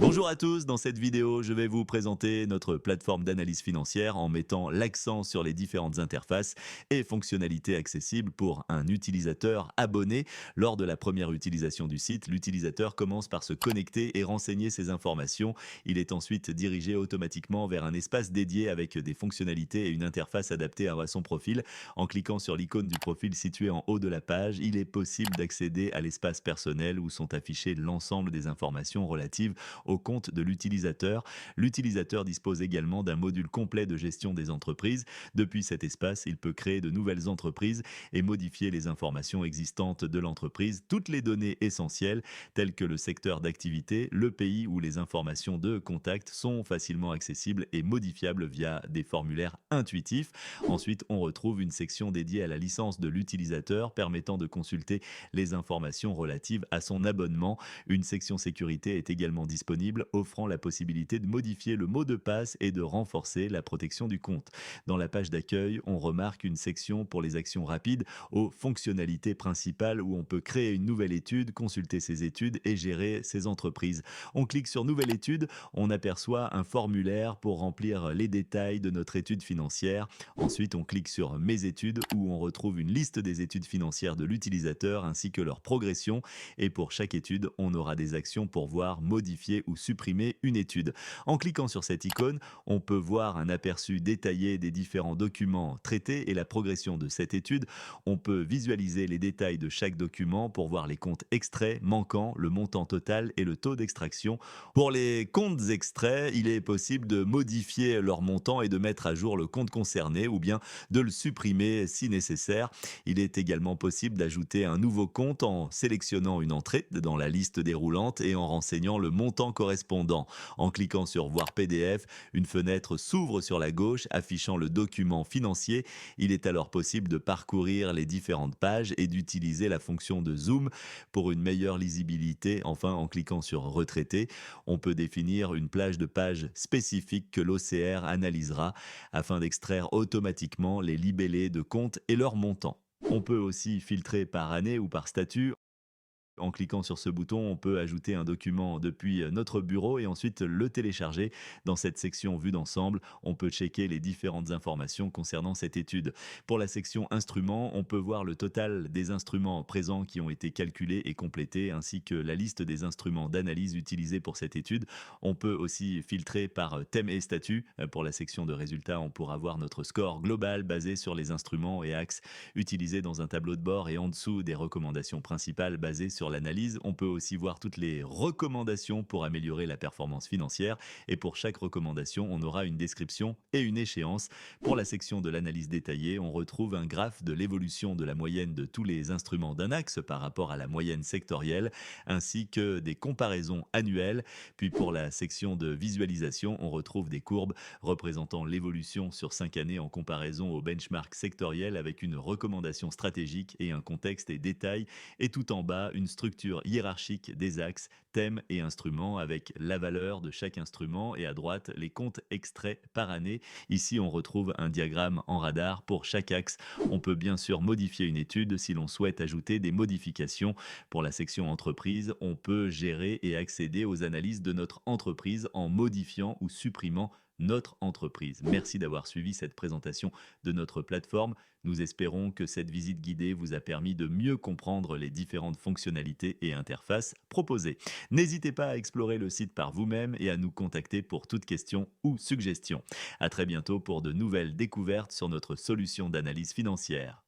Bonjour à tous, dans cette vidéo, je vais vous présenter notre plateforme d'analyse financière en mettant l'accent sur les différentes interfaces et fonctionnalités accessibles pour un utilisateur abonné. Lors de la première utilisation du site, l'utilisateur commence par se connecter et renseigner ses informations. Il est ensuite dirigé automatiquement vers un espace dédié avec des fonctionnalités et une interface adaptée à son profil. En cliquant sur l'icône du profil située en haut de la page, il est possible d'accéder à l'espace personnel où sont affichées l'ensemble des informations relatives au compte de l'utilisateur. L'utilisateur dispose également d'un module complet de gestion des entreprises. Depuis cet espace, il peut créer de nouvelles entreprises et modifier les informations existantes de l'entreprise, toutes les données essentielles telles que le secteur d'activité, le pays ou les informations de contact sont facilement accessibles et modifiables via des formulaires intuitifs. Ensuite, on retrouve une section dédiée à la licence de l'utilisateur permettant de consulter les informations relatives à son abonnement. Une section sécurité est également disponible, offrant la possibilité de modifier le mot de passe et de renforcer la protection du compte. Dans la page d'accueil, on remarque une section pour les actions rapides aux fonctionnalités principales où on peut créer une nouvelle étude, consulter ses études et gérer ses entreprises. On clique sur Nouvelle étude, on aperçoit un formulaire pour remplir les détails de notre étude financière. Ensuite, on clique sur Mes études où on retrouve une liste des études financières de l'utilisateur ainsi que leur progression. Et pour chaque étude, on aura des actions pour voir, modifier ou supprimer une étude. En cliquant sur cette icône, on peut voir un aperçu détaillé des différents documents traités et la progression de cette étude. On peut visualiser les détails de chaque document pour voir les comptes extraits, manquants, le montant total et le taux d'extraction. Pour les comptes extraits, il est possible de modifier leur montant et de mettre à jour le compte concerné ou bien de le supprimer si nécessaire. Il est également possible d'ajouter un nouveau compte en sélectionnant une entrée dans la liste déroulante et en renseignant le montant correspondant. En cliquant sur Voir PDF, une fenêtre s'ouvre sur la gauche affichant le document financier. Il est alors possible de parcourir les différentes pages et d'utiliser la fonction de zoom pour une meilleure lisibilité. Enfin, en cliquant sur Retraiter, on peut définir une plage de pages spécifique que l'OCR analysera afin d'extraire automatiquement les libellés de comptes et leur montant. On peut aussi filtrer par année ou par statut. En cliquant sur ce bouton, on peut ajouter un document depuis notre bureau et ensuite le télécharger. Dans cette section vue d'ensemble, on peut checker les différentes informations concernant cette étude. Pour la section instruments, on peut voir le total des instruments présents qui ont été calculés et complétés, ainsi que la liste des instruments d'analyse utilisés pour cette étude. On peut aussi filtrer par thème et statut. Pour la section de résultats, on pourra voir notre score global basé sur les instruments et axes utilisés dans un tableau de bord et en dessous des recommandations principales basées sur l'analyse. On peut aussi voir toutes les recommandations pour améliorer la performance financière et pour chaque recommandation, on aura une description et une échéance. Pour la section de l'analyse détaillée, on retrouve un graphe de l'évolution de la moyenne de tous les instruments d'un axe par rapport à la moyenne sectorielle ainsi que des comparaisons annuelles. Puis pour la section de visualisation, on retrouve des courbes représentant l'évolution sur 5 années en comparaison au benchmark sectoriel avec une recommandation stratégique et un contexte et détails et tout en bas, une structure hiérarchique des axes, thèmes et instruments avec la valeur de chaque instrument et à droite, les comptes extraits par année. Ici, on retrouve un diagramme en radar pour chaque axe. On peut bien sûr modifier une étude si l'on souhaite ajouter des modifications. Pour la section entreprise, on peut gérer et accéder aux analyses de notre entreprise en modifiant ou supprimant notre entreprise. Merci d'avoir suivi cette présentation de notre plateforme. Nous espérons que cette visite guidée vous a permis de mieux comprendre les différentes fonctionnalités et interfaces proposées. N'hésitez pas à explorer le site par vous-même et à nous contacter pour toute question ou suggestion. À très bientôt pour de nouvelles découvertes sur notre solution d'analyse financière.